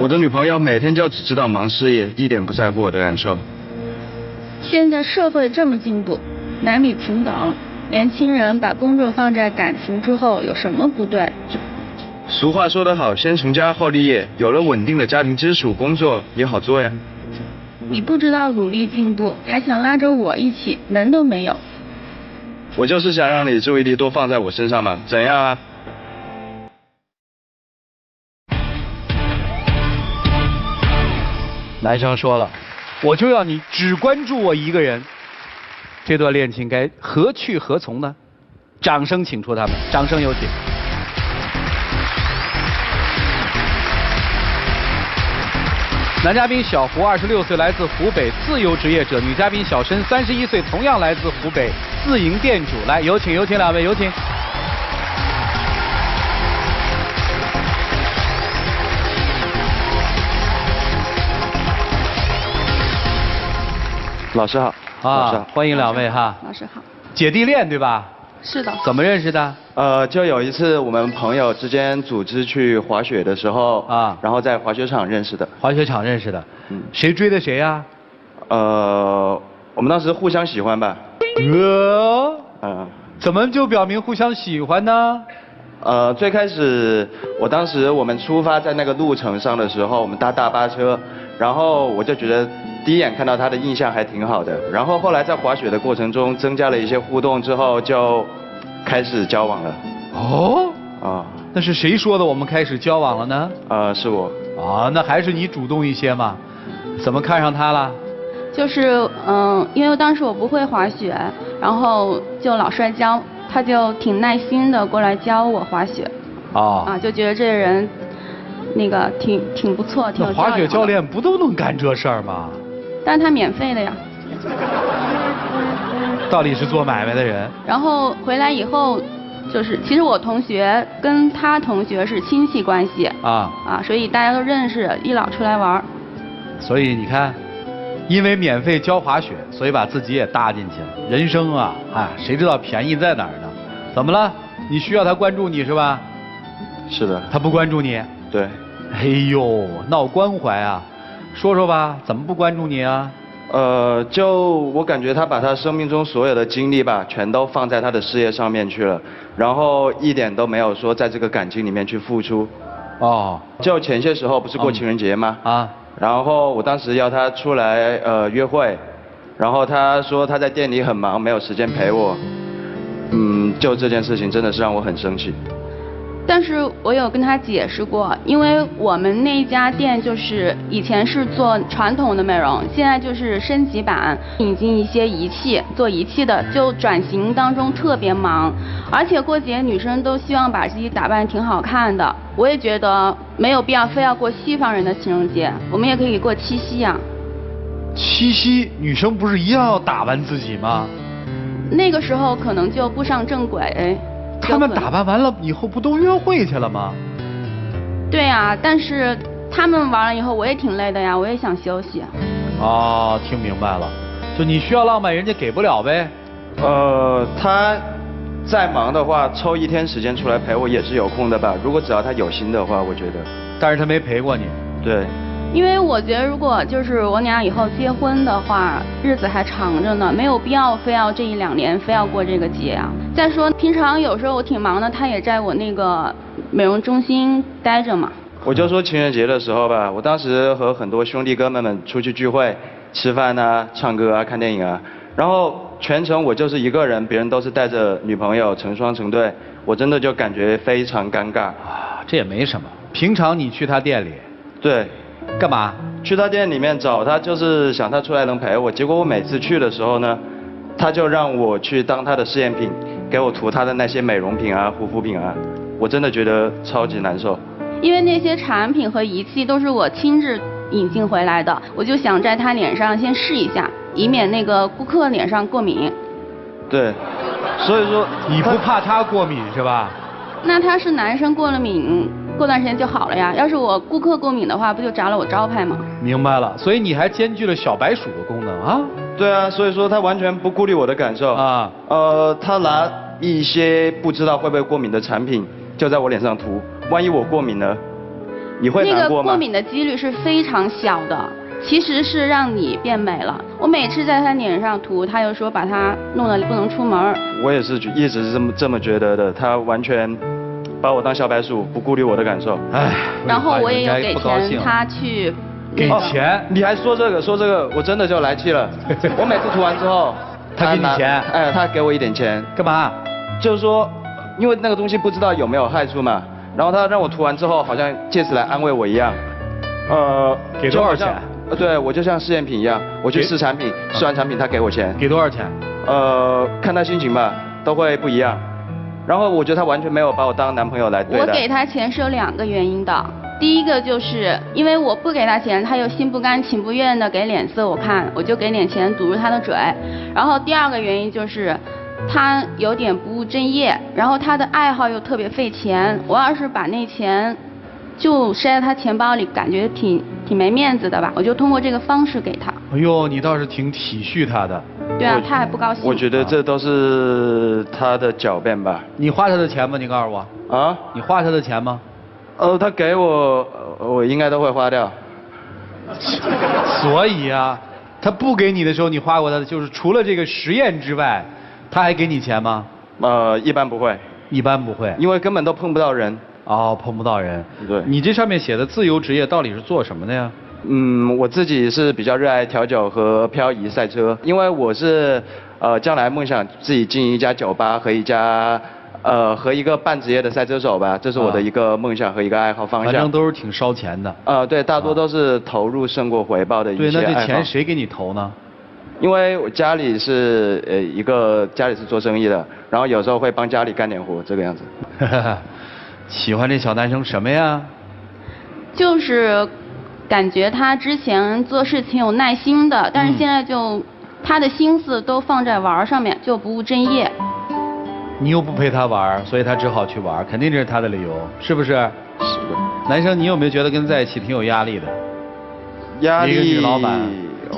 我的女朋友每天就只知道忙事业，一点不在乎我的感受。现在社会这么进步，男女平等，年轻人把工作放在感情之后有什么不对？俗话说得好，先成家后立业，有了稳定的家庭基础，工作也好做呀。你不知道努力进步，还想拉着我一起，门都没有。我就是想让你注意力多放在我身上嘛，怎样啊？男生说了，我就要你只关注我一个人，这段恋情该何去何从呢？掌声请出他们，掌声有请。男嘉宾小胡26岁，来自湖北，自由职业者；女嘉宾小申31岁，同样来自湖北，自营店主。来，有请两位，有请。老师好。老师好，欢迎两位哈。老师好。姐弟恋对吧？是的。怎么认识的？就有一次我们朋友之间组织去滑雪的时候然后在滑雪场认识的。滑雪场认识的。谁追的谁呀？我们当时互相喜欢吧。怎么就表明互相喜欢呢？最开始我们出发在那个路程上的时候，我们搭大巴车，然后我就觉得第一眼看到他的印象还挺好的，然后后来在滑雪的过程中增加了一些互动之后，就开始交往了。那是谁说的我们开始交往了呢？是我。那还是你主动一些嘛？怎么看上他了？就是因为当时我不会滑雪，然后就老师来教，他就挺耐心的过来教我滑雪。就觉得这个人那个挺不错，挺有教养的。滑雪教练不都能干这事儿吗？但是他免费的呀。到底是做买卖的人。然后回来以后，就是其实我同学跟他同学是亲戚关系所以大家都认识，一老出来玩。所以你看，因为免费教滑雪，所以把自己也搭进去了。人生谁知道便宜在哪儿呢？怎么了？你需要他关注你是吧？是的。他不关注你？对。哎呦，闹关怀啊！说说吧，怎么不关注你啊？就我感觉他把他生命中所有的精力吧，全都放在他的事业上面去了，然后一点都没有说在这个感情里面去付出。就前些时候不是过情人节吗？然后我当时邀他出来约会，然后他说他在店里很忙，没有时间陪我。就这件事情真的是让我很生气。但是我有跟他解释过，因为我们那一家店就是以前是做传统的美容，现在就是升级版，引进一些仪器，做仪器的，就转型当中特别忙，而且过节女生都希望把自己打扮挺好看的，我也觉得没有必要非要过西方人的情人节，我们也可以过七夕啊。七夕女生不是一样要打扮自己吗？那个时候可能就不上正轨。他们打扮完了以后不都约会去了吗？对啊，但是他们完了以后我也挺累的呀，我也想休息。听明白了，就你需要浪漫，人家给不了呗。他再忙的话，抽一天时间出来陪我也是有空的吧？如果只要他有心的话，我觉得。但是他没陪过你。对。因为我觉得如果就是我俩以后结婚的话，日子还长着呢，没有必要非要这1、2年非要过这个节啊。再说平常有时候我挺忙的，他也在我那个美容中心待着嘛。我就说情人节的时候吧，我当时和很多兄弟哥们们出去聚会、吃饭唱歌看电影然后全程我就是一个人，别人都是带着女朋友成双成对，我真的就感觉非常尴尬。这也没什么，平常你去他店里。对。干嘛？去他店里面找他，就是想他出来能陪我。结果我每次去的时候呢，他就让我去当他的试验品，给我涂他的那些美容品护肤品我真的觉得超级难受。因为那些产品和仪器都是我亲自引进回来的，我就想在他脸上先试一下，以免那个顾客脸上过敏。对，所以说你不怕他过敏是吧？那他是男生过了敏，过段时间就好了呀。要是我顾客过敏的话，不就砸了我招牌吗？明白了，所以你还兼具了小白鼠的功能对啊，所以说他完全不顾虑我的感受他拿一些不知道会不会过敏的产品就在我脸上涂，万一我过敏呢？你会难过吗？那个过敏的几率是非常小的，其实是让你变美了。我每次在他脸上涂，他又说把它弄得不能出门。我也是一直是这么觉得的，他完全把我当小白鼠，不顾虑我的感受。唉，然后我也有给钱他去。给钱？你还说这个，我真的就来气了。我每次涂完之后，他给你钱？哎，他给我一点钱，干嘛？就是说，因为那个东西不知道有没有害处嘛，然后他让我涂完之后，好像借此来安慰我一样。给多少钱？对，我就像试验品一样，我去试产品，试完产品他给我钱。给多少钱？看他心情吧，都会不一样。然后我觉得他完全没有把我当男朋友来对待。我给他钱是有2个原因的。第一个就是因为我不给他钱，他又心不甘情不愿的给脸色我看，我就给点钱堵住他的嘴。然后第2个原因就是他有点不务正业，然后他的爱好又特别费钱。我要是把那钱就塞在他钱包里，感觉挺没面子的吧，我就通过这个方式给他。哎呦，你倒是挺体恤他的。对啊，他还不高兴。我觉得这都是他的狡辩吧。你花他的钱吗？你告诉我。啊？你花他的钱吗？他给我，我应该都会花掉。所以啊，他不给你的时候，你花过他的，就是除了这个实验之外，他还给你钱吗？一般不会。一般不会。因为根本都碰不到人。哦，碰不到人。对。你这上面写的自由职业到底是做什么的呀？我自己是比较热爱调酒和漂移赛车，因为我是将来梦想自己经营一家酒吧和一个半职业的赛车手吧，这是我的一个梦想和一个爱好方向。反正都是挺烧钱的。对，大多都是投入胜过回报的一些爱好。对，那这钱谁给你投呢？因为我家里是家里是做生意的，然后有时候会帮家里干点活，这个样子。喜欢这小男生什么呀？就是感觉他之前做事挺有耐心的，但是现在就他的心思都放在玩上面，就不务正业。你又不陪他玩，所以他只好去玩，肯定这是他的理由，是不是？是的。男生，你有没有觉得跟在一起挺有压力的？压力。一个女老板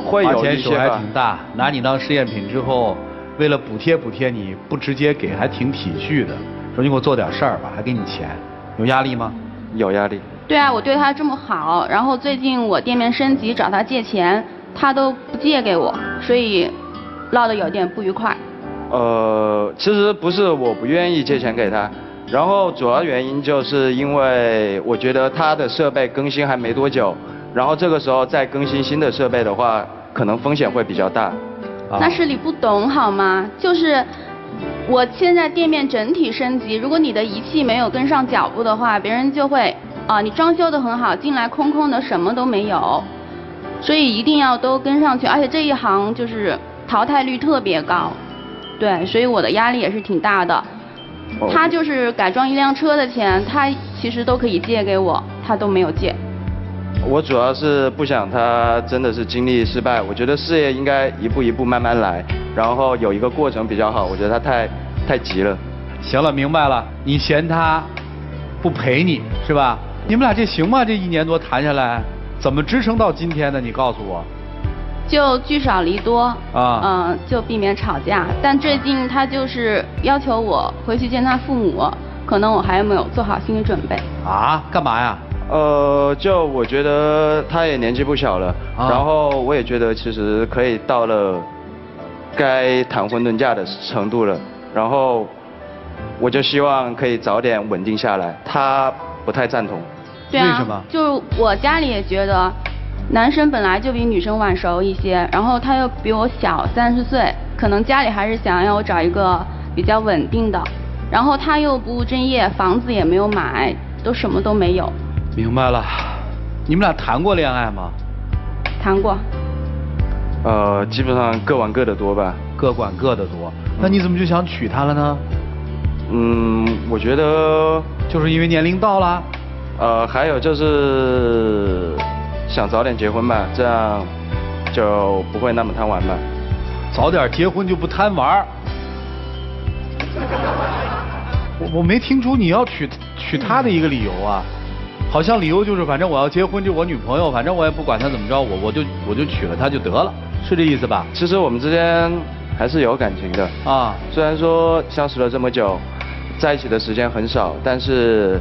会有一些吧。花钱手还挺大，拿你当实验品之后，为了补贴你，不直接给，还挺体恤的。说你给我做点事儿吧，还给你钱，有压力吗？有压力。对啊，我对他这么好，然后最近我店面升级找他借钱，他都不借给我，所以闹得有点不愉快。其实不是我不愿意借钱给他，然后主要原因就是因为我觉得他的设备更新还没多久，然后这个时候再更新新的设备的话，可能风险会比较大。那是你不懂好吗？就是我现在店面整体升级，如果你的仪器没有跟上脚步的话，别人就会你装修得很好，进来空空的，什么都没有，所以一定要都跟上去，而且这一行就是淘汰率特别高，对，所以我的压力也是挺大的。他就是改装一辆车的钱，他其实都可以借给我，他都没有借。我主要是不想他真的是经历失败，我觉得事业应该一步一步慢慢来，然后有一个过程比较好，我觉得他太急了。行了，明白了，你嫌他不陪你是吧？你们俩这行吗？这1年多谈下来，怎么支撑到今天呢？你告诉我。就聚少离多啊，就避免吵架。但最近他就是要求我回去见他父母，可能我还没有做好心理准备。啊？干嘛呀？就我觉得他也年纪不小了，然后我也觉得其实可以到了该谈婚论嫁的程度了，然后我就希望可以早点稳定下来。他不太赞同。对啊，为什么？就是我家里也觉得，男生本来就比女生晚熟一些，然后他又比我小30岁，可能家里还是想要我找一个比较稳定的，然后他又不务正业，房子也没有买，都什么都没有。明白了，你们俩谈过恋爱吗？谈过。基本上各玩各的多吧。各管各的多。那你怎么就想娶她了呢？我觉得就是因为年龄到了。还有就是想早点结婚吧，这样就不会那么贪玩吧。早点结婚就不贪玩。我没听出你要娶她的一个理由啊，好像理由就是反正我要结婚，就我女朋友，反正我也不管她怎么着，我就娶了她就得了，是这意思吧？其实我们之间还是有感情的啊，虽然说相识了这么久，在一起的时间很少，但是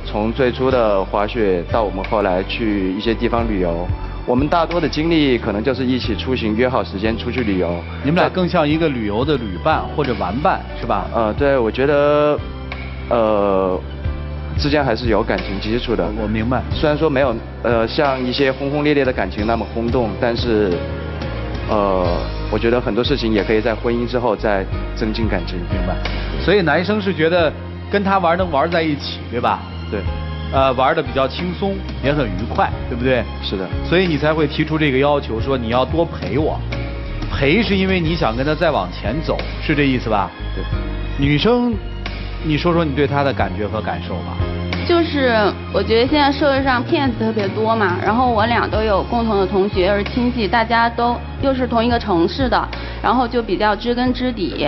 从最初的滑雪到我们后来去一些地方旅游，我们大多的经历可能就是一起出行，约好时间出去旅游。你们俩更像一个旅游的旅伴或者玩伴，是吧？对，我觉得，之间还是有感情基础的。我明白。虽然说没有像一些轰轰烈烈的感情那么轰动，但是我觉得很多事情也可以在婚姻之后再增进感情。明白。所以男生是觉得跟他能玩在一起，对吧？对。玩的比较轻松，也很愉快，对不对？是的。所以你才会提出这个要求，说你要多陪我。陪是因为你想跟他再往前走，是这意思吧？对。女生，你说说你对他的感觉和感受吧。就是我觉得现在社会上骗子特别多嘛，然后我俩都有共同的同学，又是亲戚，大家都又是同一个城市的，然后就比较知根知底，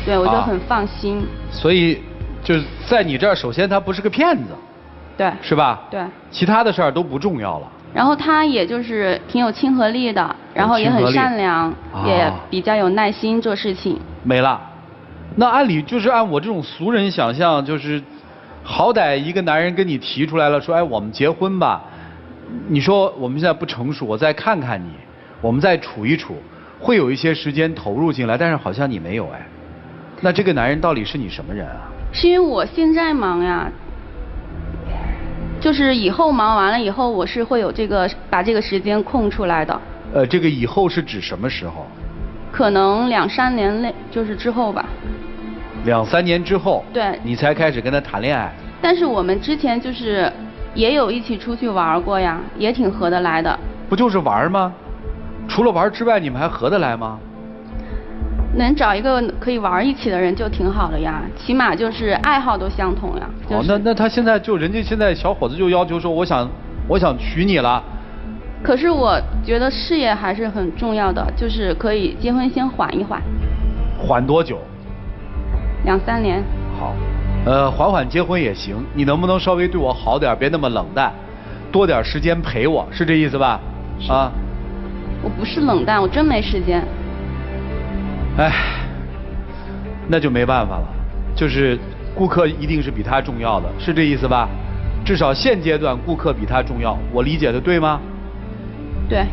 对我就很放心。所以就是在你这儿，首先他不是个骗子，对，是吧？对，其他的事儿都不重要了。然后他也就是挺有亲和力的，然后也很善良，也比较有耐心做事情。没了。那按理就是按我这种俗人想象，就是好歹一个男人跟你提出来了，说哎我们结婚吧，你说我们现在不成熟，我再看看你，我们再处一处，会有一些时间投入进来，但是好像你没有哎。那这个男人到底是你什么人啊？是因为我现在忙呀，就是以后忙完了以后，我是会有把这个时间空出来的。这个以后是指什么时候？可能2、3年内，就是之后吧。2、3年之后，对，你才开始跟他谈恋爱。但是我们之前就是也有一起出去玩过呀，也挺合得来的。不就是玩吗？除了玩之外，你们还合得来吗？能找一个可以玩一起的人就挺好的呀，起码就是爱好都相同呀。就是、那他现在人家现在小伙子就要求说，我想娶你了。可是我觉得事业还是很重要的，就是可以结婚先缓一缓。缓多久？2、3年。好，缓缓结婚也行。你能不能稍微对我好点，别那么冷淡，多点时间陪我，是这意思吧？啊。我不是冷淡，我真没时间。哎，那就没办法了，就是顾客一定是比他重要的，是这意思吧？至少现阶段顾客比他重要，我理解的对吗？对。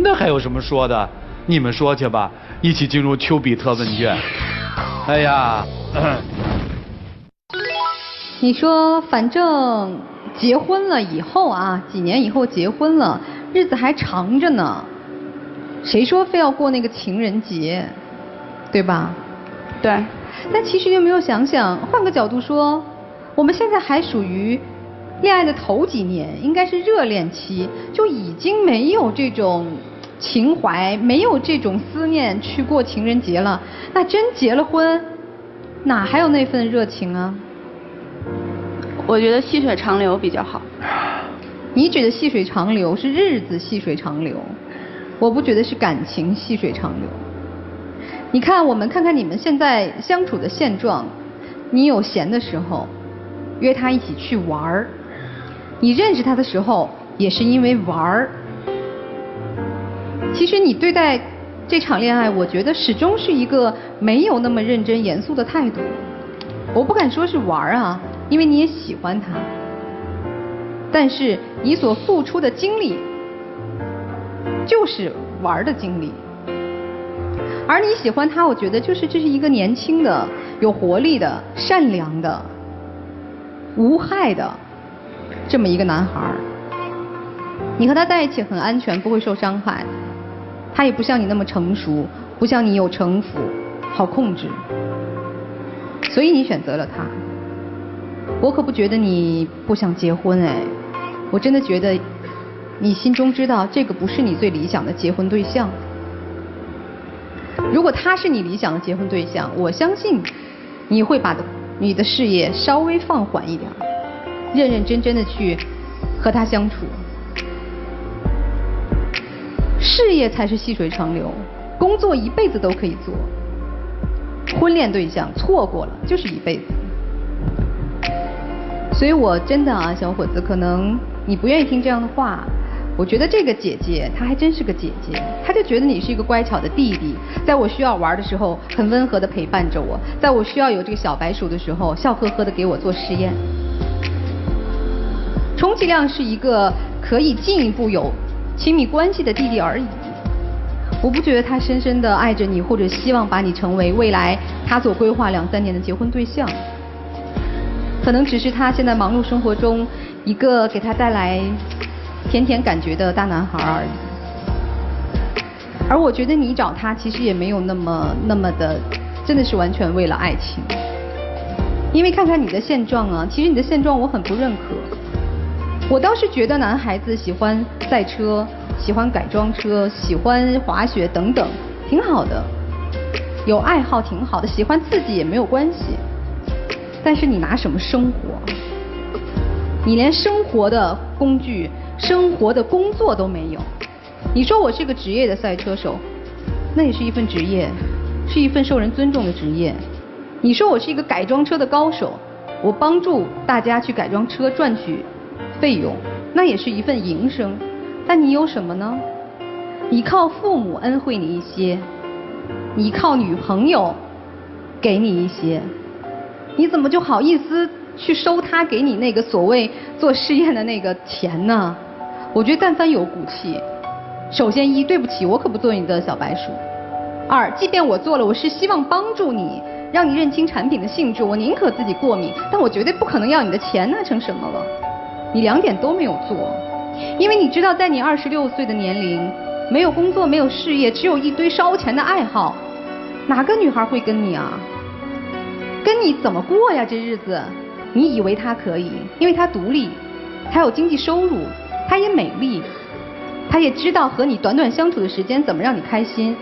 那还有什么说的？你们说去吧，一起进入丘比特问卷。哎呀，你说反正结婚了以后啊，几年以后结婚了，日子还长着呢。谁说非要过那个情人节，对吧？对。但其实有没有想想，换个角度说，我们现在还属于恋爱的头几年，应该是热恋期，就已经没有这种情怀，没有这种思念去过情人节了。那真结了婚，哪还有那份热情啊？我觉得细水长流比较好。你指的细水长流是日子细水长流。我不觉得是感情细水长流。你看，我们看看你们现在相处的现状，你有闲的时候约他一起去玩儿，你认识他的时候也是因为玩儿。其实你对待这场恋爱，我觉得始终是一个没有那么认真严肃的态度。我不敢说是玩儿啊，因为你也喜欢他，但是你所付出的精力就是玩的经历，而你喜欢他，我觉得这是一个年轻的、有活力的、善良的、无害的这么一个男孩。你和他在一起很安全，不会受伤害。他也不像你那么成熟，不像你有城府，好控制。所以你选择了他。我可不觉得你不想结婚哎，我真的觉得你心中知道这个不是你最理想的结婚对象。如果他是你理想的结婚对象，我相信你会把你的事业稍微放缓一点，认认真真的去和他相处。事业才是细水长流，工作一辈子都可以做，婚恋对象错过了就是一辈子。所以我真的啊，小伙子，可能你不愿意听这样的话，我觉得这个姐姐她还真是个姐姐，她就觉得你是一个乖巧的弟弟，在我需要玩的时候很温和的陪伴着我，在我需要有这个小白鼠的时候笑呵呵的给我做试验。充其量是一个可以进一步有亲密关系的弟弟而已。我不觉得他深深的爱着你，或者希望把你成为未来他所规划2、3年的结婚对象。可能只是他现在忙碌生活中一个给他带来甜甜感觉的大男孩而已。而我觉得你找他其实也没有那么的，真的是完全为了爱情。因为看看你的现状啊，其实你的现状我很不认可。我倒是觉得男孩子喜欢赛车，喜欢改装车，喜欢滑雪等等，挺好的，有爱好挺好的，喜欢刺激也没有关系。但是你拿什么生活？你连生活的工具、生活的工作都没有。你说我是个职业的赛车手，那也是一份职业，是一份受人尊重的职业。你说我是一个改装车的高手，我帮助大家去改装车赚取费用，那也是一份营生。但你有什么呢？你靠父母恩惠你一些，你靠女朋友给你一些，你怎么就好意思去收他给你那个所谓做试验的那个钱呢？我觉得但凡有骨气，首先一，对不起，我可不做你的小白鼠；二，即便我做了，我是希望帮助你，让你认清产品的性质，我宁可自己过敏，但我绝对不可能要你的钱，那成什么了？你2点都没有做，因为你知道，在你26岁的年龄，没有工作，没有事业，只有一堆烧钱的爱好，哪个女孩会跟你啊？跟你怎么过呀？这日子，你以为她可以，因为她独立，她有经济收入，她也美丽，她也知道和你短短相处的时间怎么让你开心，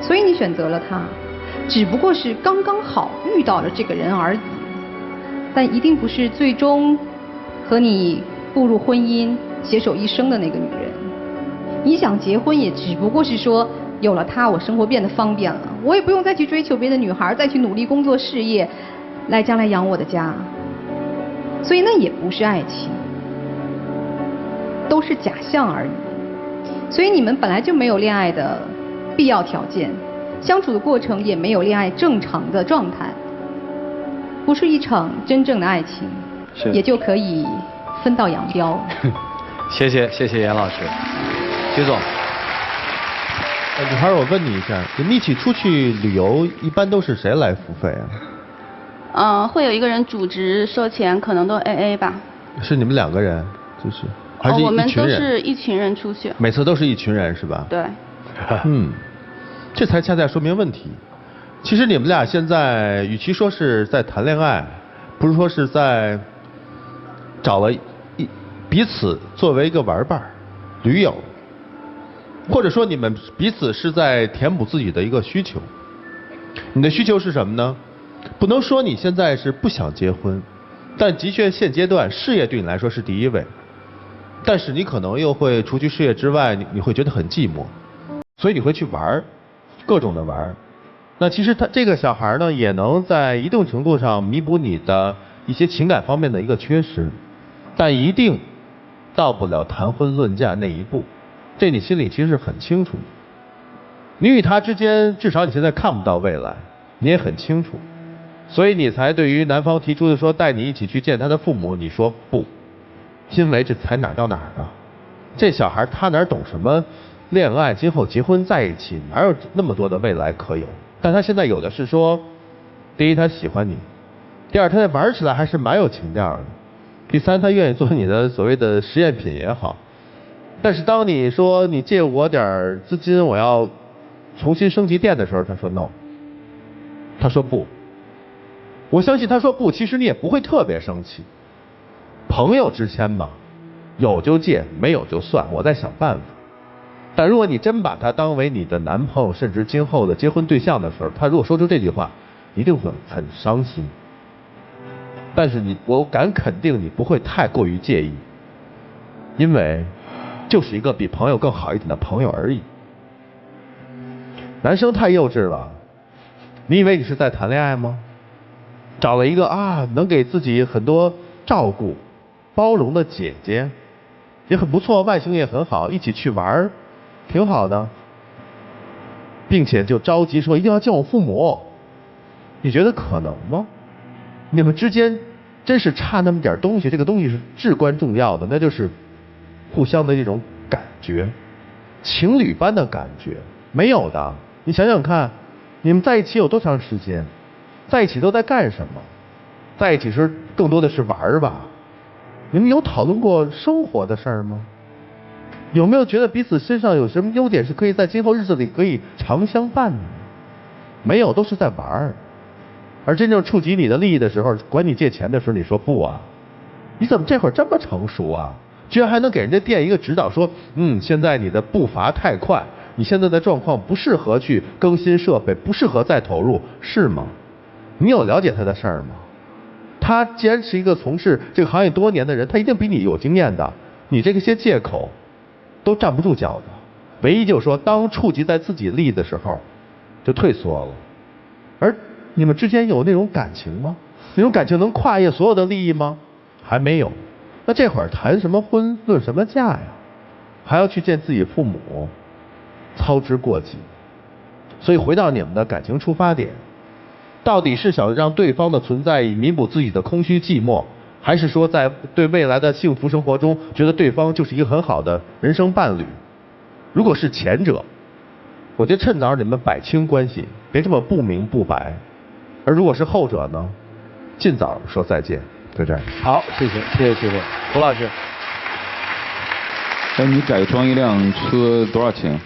所以你选择了她，只不过是刚刚好遇到了这个人而已，但一定不是最终和你步入婚姻携手一生的那个女人。你想结婚也只不过是说有了她，我生活变得方便了，我也不用再去追求别的女孩，再去努力工作事业来将来养我的家，所以那也不是爱情，都是假象而已。所以你们本来就没有恋爱的必要条件，相处的过程也没有恋爱正常的状态，不是一场真正的爱情，也就可以分道扬镳。谢谢严老师。徐总，女孩，我问你一下，你们一起出去旅游，一般都是谁来付费啊？会有一个人主持收钱，可能都 AA 吧。是你们2个人，就是还是一群人？我们都是一群人出去。每次都是一群人是吧？对。这才恰恰说明问题。其实你们俩现在与其说是在谈恋爱，不如说是在找了彼此作为一个玩伴、驴友，或者说你们彼此是在填补自己的一个需求。你的需求是什么呢？不能说你现在是不想结婚，但的确现阶段事业对你来说是第一位，但是你可能又会除去事业之外，你会觉得很寂寞，所以你会去玩，各种的玩。那其实他这个小孩呢，也能在一定程度上弥补你的一些情感方面的一个缺失，但一定到不了谈婚论嫁那一步，这你心里其实是很清楚。你与他之间，至少你现在看不到未来，你也很清楚，所以你才对于男方提出的说带你一起去见他的父母，你说不，因为这才哪儿到哪儿啊？这小孩他哪懂什么恋爱，今后结婚在一起，哪有那么多的未来可有？但他现在有的是说，第一他喜欢你，第二他在玩起来还是蛮有情调的，第三他愿意做你的所谓的实验品也好。但是当你说你借我点资金，我要重新升级店的时候，他说 no， 他说不。我相信他说不，其实你也不会特别生气。朋友之间嘛，有就借，没有就算，我在想办法。但如果你真把他当为你的男朋友，甚至今后的结婚对象的时候，他如果说出这句话，一定会很伤心。但是我敢肯定你不会太过于介意，因为就是一个比朋友更好一点的朋友而已。男生太幼稚了，你以为你是在谈恋爱吗？找了一个能给自己很多照顾、包容的姐姐，也很不错，外形也很好，一起去玩儿，挺好的，并且就着急说一定要见我父母，你觉得可能吗？你们之间真是差那么点东西，这个东西是至关重要的，那就是互相的这种感觉，情侣般的感觉，没有的。你想想看，你们在一起有多长时间？在一起都在干什么？在一起时更多的是玩儿吧？你们有讨论过生活的事儿吗？有没有觉得彼此身上有什么优点是可以在今后日子里可以常相伴的？没有，都是在玩儿。而真正触及你的利益的时候，管你借钱的时候，你说不啊？你怎么这会儿这么成熟啊？居然还能给人家店一个指导，说，现在你的步伐太快，你现在的状况不适合去更新设备，不适合再投入，是吗？你有了解他的事儿吗？他既然是一个从事这个行业多年的人，他一定比你有经验的。你这些借口都站不住脚的。唯一就是说，当触及在自己利益的时候，就退缩了。而你们之间有那种感情吗？那种感情能跨越所有的利益吗？还没有。那这会儿谈什么婚，论什么嫁呀？还要去见自己父母，操之过急。所以回到你们的感情出发点，到底是想让对方的存在以弥补自己的空虚寂寞，还是说在对未来的幸福生活中，觉得对方就是一个很好的人生伴侣？如果是前者，我觉得趁早你们摆清关系，别这么不明不白。而如果是后者呢，尽早说再见。就这样。好，谢谢，胡老师。哎，你改装一辆车多少钱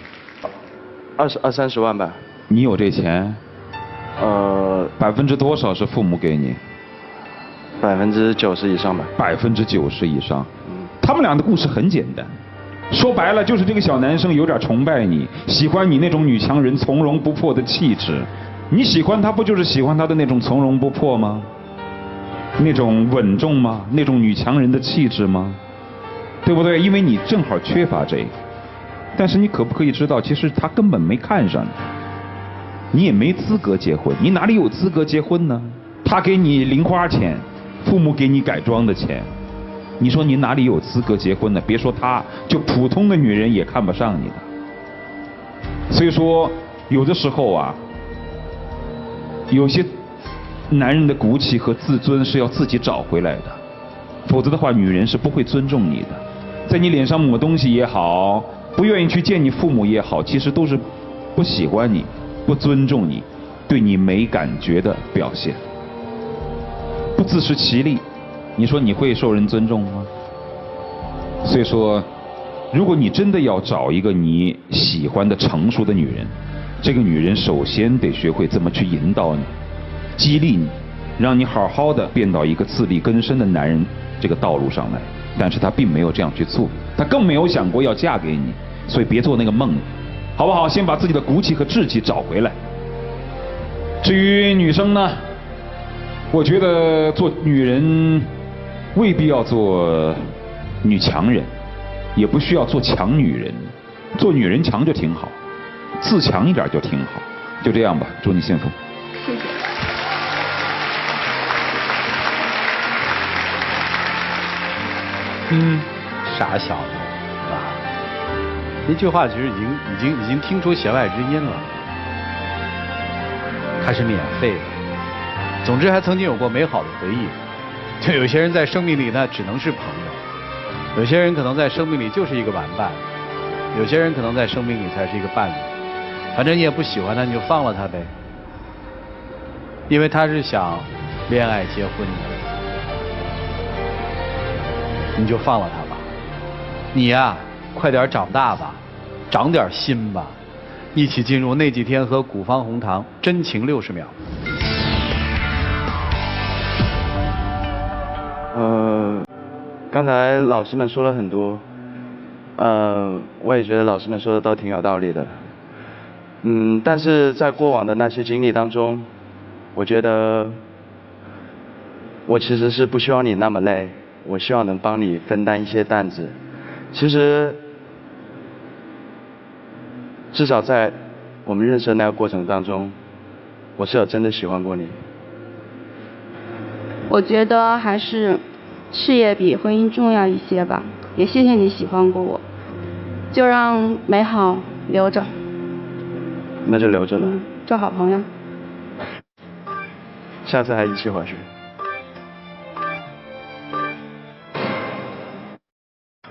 20-30万吧。你有这钱？%多少是父母给你？90%以上吧。90%以上。他们俩的故事很简单，说白了就是这个小男生有点崇拜你，喜欢你那种女强人从容不迫的气质。你喜欢他，不就是喜欢他的那种从容不迫吗？那种稳重吗？那种女强人的气质吗？对不对？因为你正好缺乏这个。但是你可不可以知道，其实他根本没看上你，你也没资格结婚，你哪里有资格结婚呢？他给你零花钱，父母给你改装的钱，你说你哪里有资格结婚呢？别说他，就普通的女人也看不上你的。所以说，有的时候啊，有些男人的骨气和自尊是要自己找回来的，否则的话，女人是不会尊重你的。在你脸上抹东西也好，不愿意去见你父母也好，其实都是不喜欢你、不尊重你、对你没感觉的表现。不自食其力，你说你会受人尊重吗？所以说，如果你真的要找一个你喜欢的成熟的女人，这个女人首先得学会怎么去引导你，激励你，让你好好的变到一个自力更生的男人这个道路上来。但是她并没有这样去做，她更没有想过要嫁给你，所以别做那个梦，好不好？先把自己的骨气和志气找回来。至于女生呢，我觉得做女人未必要做女强人，也不需要做强女人，做女人强就挺好，自强一点就挺好。就这样吧，祝你幸福。谢谢。傻小子，是吧？一句话其实已经听出弦外之音了。它是免费的，总之还曾经有过美好的回忆。就有些人在生命里呢只能是朋友，有些人可能在生命里就是一个玩伴，有些人可能在生命里才是一个伴侣。反正你也不喜欢他，你就放了他呗。因为他是想恋爱结婚的。你就放了他吧，你呀，快点长大吧，长点心吧，一起进入那几天和古方红糖真情60秒。刚才老师们说了很多，我也觉得老师们说的都挺有道理的，但是在过往的那些经历当中，我觉得我其实是不希望你那么累。我希望能帮你分担一些担子。其实，至少在我们认识的那个过程当中，我是有真的喜欢过你。我觉得还是事业比婚姻重要一些吧。也谢谢你喜欢过我，就让美好留着。那就留着了。做好朋友。下次还一起回去。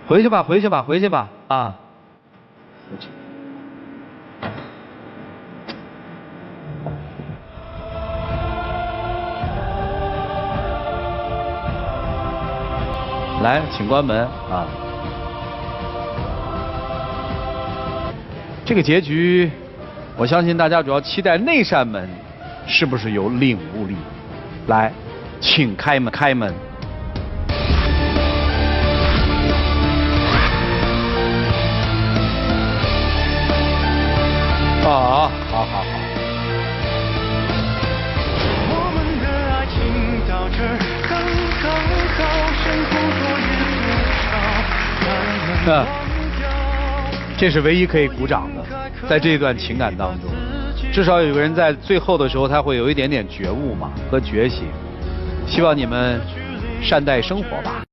回去吧，回去吧，回去吧，啊。来，请关门啊。这个结局，我相信大家主要期待那扇门是不是有领悟力。来，请开门，开门。啊，好好好。我们的爱情到这儿刚刚好，剩不多也不少。这是唯一可以鼓掌的，在这段情感当中，至少有个人在最后的时候他会有一点点觉悟嘛和觉醒。希望你们善待生活吧。